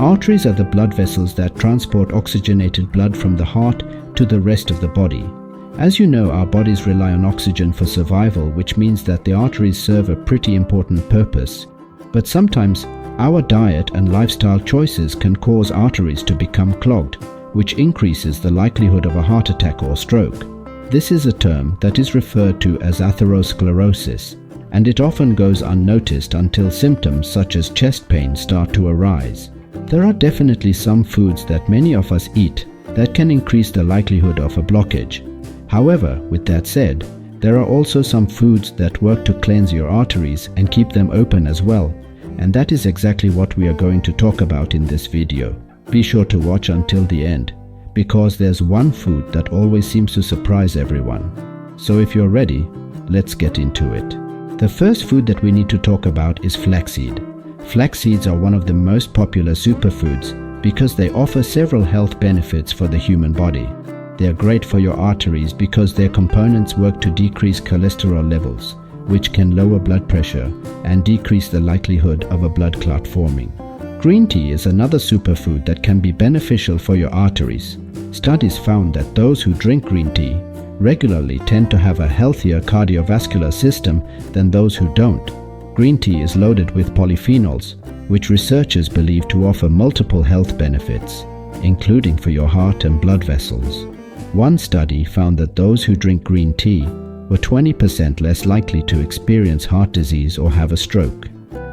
Arteries are the blood vessels that transport oxygenated blood from the heart to the rest of the body. As you know, our bodies rely on oxygen for survival, which means that the arteries serve a pretty important purpose. But sometimes our diet and lifestyle choices can cause arteries to become clogged, which increases the likelihood of a heart attack or stroke. This is a term that is referred to as atherosclerosis, and it often goes unnoticed until symptoms such as chest pain start to arise. There are definitely some foods that many of us eat that can increase the likelihood of a blockage. However, with that said, there are also some foods that work to cleanse your arteries and keep them open as well, and that is exactly what we are going to talk about in this video. Be sure to watch until the end, because there's one food that always seems to surprise everyone. So if you're ready, let's get into it. The first food that we need to talk about is flaxseed. Flax seeds are one of the most popular superfoods because they offer several health benefits for the human body. They are great for your arteries because their components work to decrease cholesterol levels, which can lower blood pressure and decrease the likelihood of a blood clot forming. Green tea is another superfood that can be beneficial for your arteries. Studies found that those who drink green tea regularly tend to have a healthier cardiovascular system than those who don't. Green tea is loaded with polyphenols, which researchers believe to offer multiple health benefits, including for your heart and blood vessels. One study found that those who drink green tea were 20% less likely to experience heart disease or have a stroke.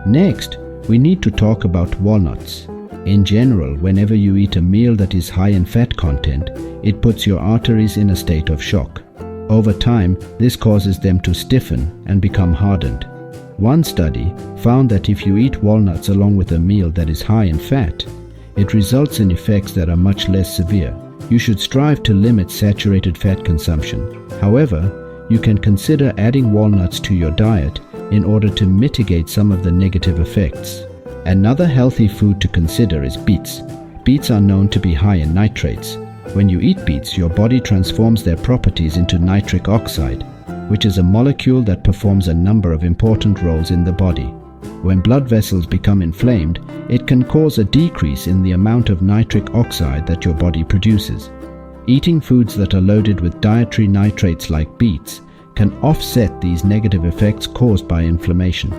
Next, we need to talk about walnuts. In general, whenever you eat a meal that is high in fat content, it puts your arteries in a state of shock. Over time, this causes them to stiffen and become hardened. One study found that if you eat walnuts along with a meal that is high in fat, it results in effects that are much less severe. You should strive to limit saturated fat consumption. However, you can consider adding walnuts to your diet in order to mitigate some of the negative effects. Another healthy food to consider is beets. Beets are known to be high in nitrates. When you eat beets, your body transforms their properties into nitric oxide, which is a molecule that performs a number of important roles in the body. When blood vessels become inflamed, it can cause a decrease in the amount of nitric oxide that your body produces. Eating foods that are loaded with dietary nitrates like beets can offset these negative effects caused by inflammation.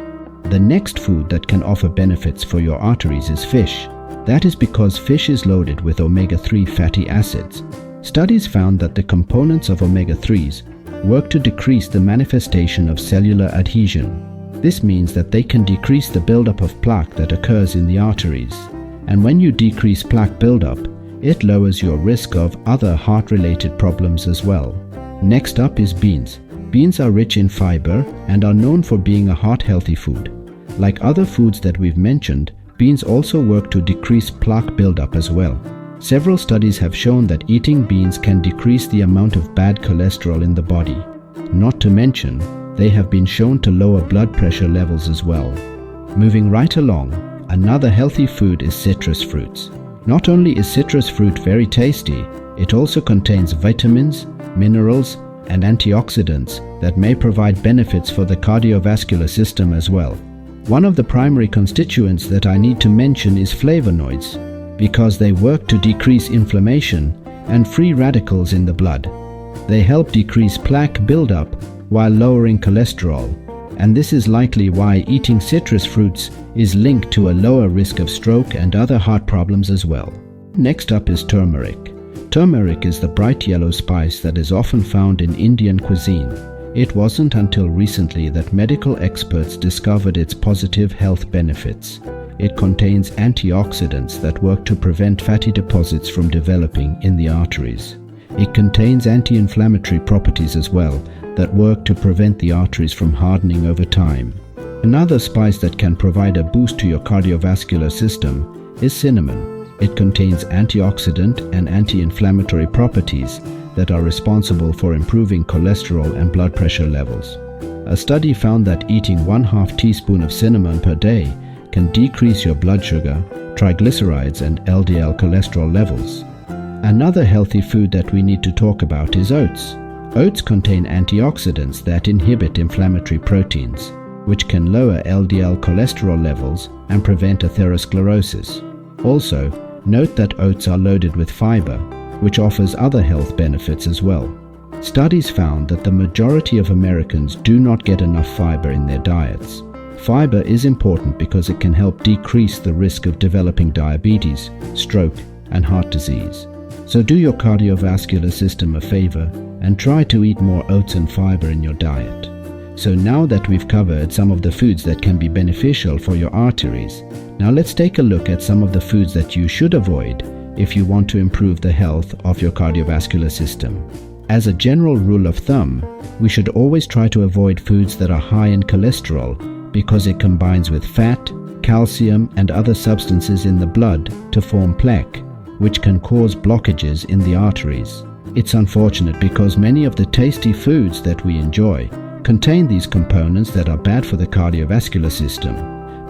The next food that can offer benefits for your arteries is fish. That is because fish is loaded with omega-3 fatty acids. Studies found that the components of omega-3s work to decrease the manifestation of cellular adhesion. This means that they can decrease the buildup of plaque that occurs in the arteries. And when you decrease plaque buildup, it lowers your risk of other heart-related problems as well. Next up is beans. Beans are rich in fiber and are known for being a heart-healthy food. Like other foods that we've mentioned, beans also work to decrease plaque buildup as well. Several studies have shown that eating beans can decrease the amount of bad cholesterol in the body. Not to mention, they have been shown to lower blood pressure levels as well. Moving right along, another healthy food is citrus fruits. Not only is citrus fruit very tasty, it also contains vitamins, minerals, and antioxidants that may provide benefits for the cardiovascular system as well. One of the primary constituents that I need to mention is flavonoids, because they work to decrease inflammation and free radicals in the blood. They help decrease plaque buildup while lowering cholesterol, and this is likely why eating citrus fruits is linked to a lower risk of stroke and other heart problems as well. Next up is turmeric. Turmeric is the bright yellow spice that is often found in Indian cuisine. It wasn't until recently that medical experts discovered its positive health benefits. It contains antioxidants that work to prevent fatty deposits from developing in the arteries. It contains anti-inflammatory properties as well that work to prevent the arteries from hardening over time. Another spice that can provide a boost to your cardiovascular system is cinnamon. It contains antioxidant and anti-inflammatory properties that are responsible for improving cholesterol and blood pressure levels. A study found that eating 1/2 teaspoon of cinnamon per day can decrease your blood sugar, triglycerides, and LDL cholesterol levels. Another healthy food that we need to talk about is oats. Oats contain antioxidants that inhibit inflammatory proteins, which can lower LDL cholesterol levels and prevent atherosclerosis. Also, note that oats are loaded with fiber, which offers other health benefits as well. Studies found that the majority of Americans do not get enough fiber in their diets. Fiber is important because it can help decrease the risk of developing diabetes, stroke, and heart disease. So do your cardiovascular system a favor and try to eat more oats and fiber in your diet. So now that we've covered some of the foods that can be beneficial for your arteries, now let's take a look at some of the foods that you should avoid if you want to improve the health of your cardiovascular system. As a general rule of thumb, we should always try to avoid foods that are high in cholesterol because it combines with fat, calcium, and other substances in the blood to form plaque, which can cause blockages in the arteries. It's unfortunate because many of the tasty foods that we enjoy contain these components that are bad for the cardiovascular system.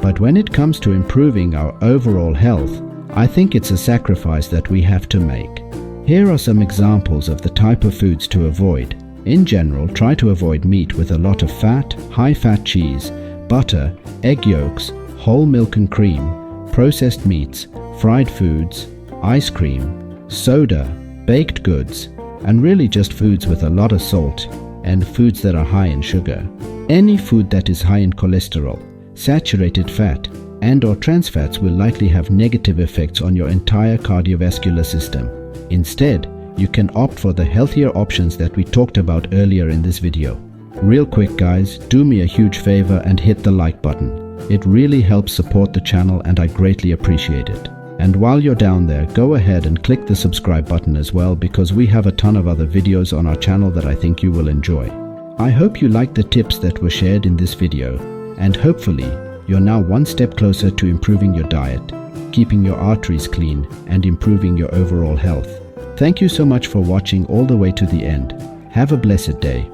But when it comes to improving our overall health, I think it's a sacrifice that we have to make. Here are some examples of the type of foods to avoid. In general, try to avoid meat with a lot of fat, high-fat cheese, butter, egg yolks, whole milk and cream, processed meats, fried foods, ice cream, soda, baked goods, and really just foods with a lot of salt and foods that are high in sugar. Any food that is high in cholesterol, saturated fat, and/or trans fats will likely have negative effects on your entire cardiovascular system. Instead, you can opt for the healthier options that we talked about earlier in this video. Real quick guys, do me a huge favor and hit the like button. It really helps support the channel and I greatly appreciate it. And while you're down there, go ahead and click the subscribe button as well because we have a ton of other videos on our channel that I think you will enjoy. I hope you liked the tips that were shared in this video, and hopefully you're now one step closer to improving your diet, keeping your arteries clean, and improving your overall health. Thank you so much for watching all the way to the end. Have a blessed day.